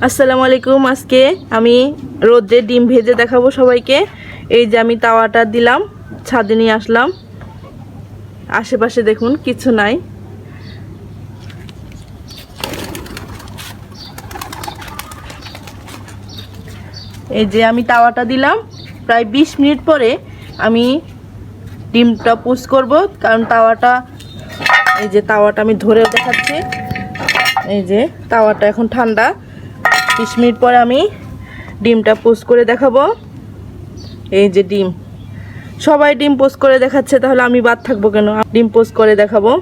আসসালামু আলাইকুম। আজকে আমি রোদে ডিম ভেজে দেখাবো সবাইকে। এই যে আমি তাওয়াটা দিলাম, ছাদে নিয়ে আসলাম। আশেপাশে দেখুন কিছু নাই। এই যে আমি তাওয়াটা দিলাম, প্রায় 20 মিনিট পরে আমি ডিমটা পোস্ট করব, কারণ তাওয়াটা আমি ধরে দেখাচ্ছি। এই যে তাওয়াটা এখন ঠান্ডা। 20 মিনিট পরে আমি ডিমটা পোস্ট করে দেখাবো। এই যে ডিম, সবাই ডিম পোস্ট করে দেখাচ্ছে, তাহলে আমি বাদ থাকবো কেন? ডিম পোস্ট করে দেখাবো।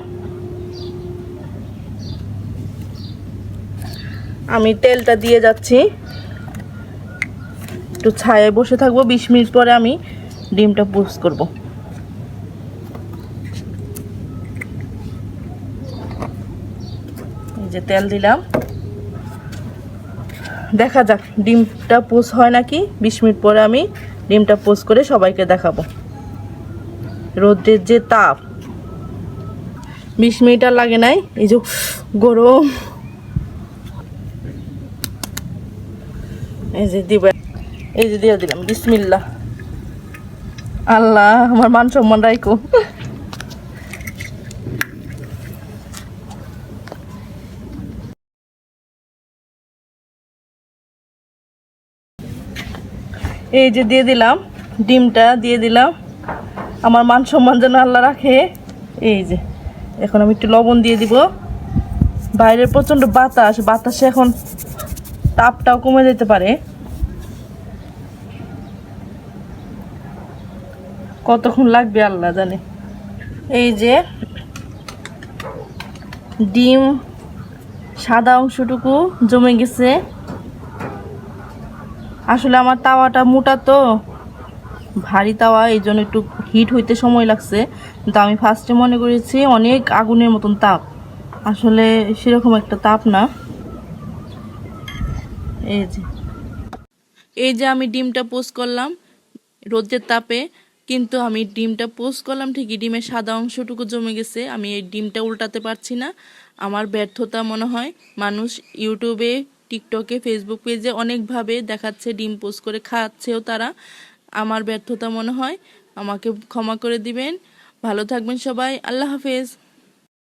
আমি তেলটা দিয়ে যাচ্ছি, একটু ছায়ায় বসে থাকবো। 20 মিনিট পরে আমি ডিমটা পোস্ট করব। এই যে তেল দিলাম, দেখা যাক ডিমটা পোস্ট হয় নাকি। 20 মিনিট পরে আমি ডিমটা পোস্ট করে সবাইকে দেখাবো। রোদের যে তাপ, 20 মিনিট আর লাগে নাই। এই যে গরম, এই যে দিবে, এই যে দিয়ে দিলাম। বিসমিল্লাহ। আল্লাহ, আমার মান সম্মান রাখো। এই যে দিয়ে দিলাম, ডিমটা দিয়ে দিলাম। আমার মান সম্মান যেন আল্লাহ রাখে। এই যে এখন আমি একটু লবণ দিয়ে দিব। বাইরের প্রচণ্ড বাতাসে এখন তাপটাও কমে যেতে পারে। কতক্ষণ লাগবে আল্লাহ জানে। এই যে ডিম সাদা অংশটুকু জমে গেছে। আসলে আমার তাওয়াটা মোটা তো, ভারী তাওয়া, এই জন্য একটু হিট হইতে সময় লাগছে। কিন্তু আমি ফার্স্টে মনে করেছি অনেক আগুনের মতন তাপ, আসলে সেরকম একটা তাপ না। এই যে আমি ডিমটা পোস্ট করলাম রোদের তাপে, কিন্তু আমি ডিমটা পোস্ট করলাম ঠিকই, ডিমের সাদা অংশটুকু জমে গেছে। আমি এই ডিমটা উল্টাতে পারছি না। আমার ব্যর্থতা মনে হয়। মানুষ ইউটিউবে, টিকটকে, ফেসবুক পেজে অনেকভাবে দেখাচ্ছে, ডিম পোস্ট করে খাচ্ছেও তারা। আমার ব্যর্থতা মনে হয়, আমাকে ক্ষমা করে দিবেন। ভালো থাকবেন সবাই। আল্লাহ হাফেজ।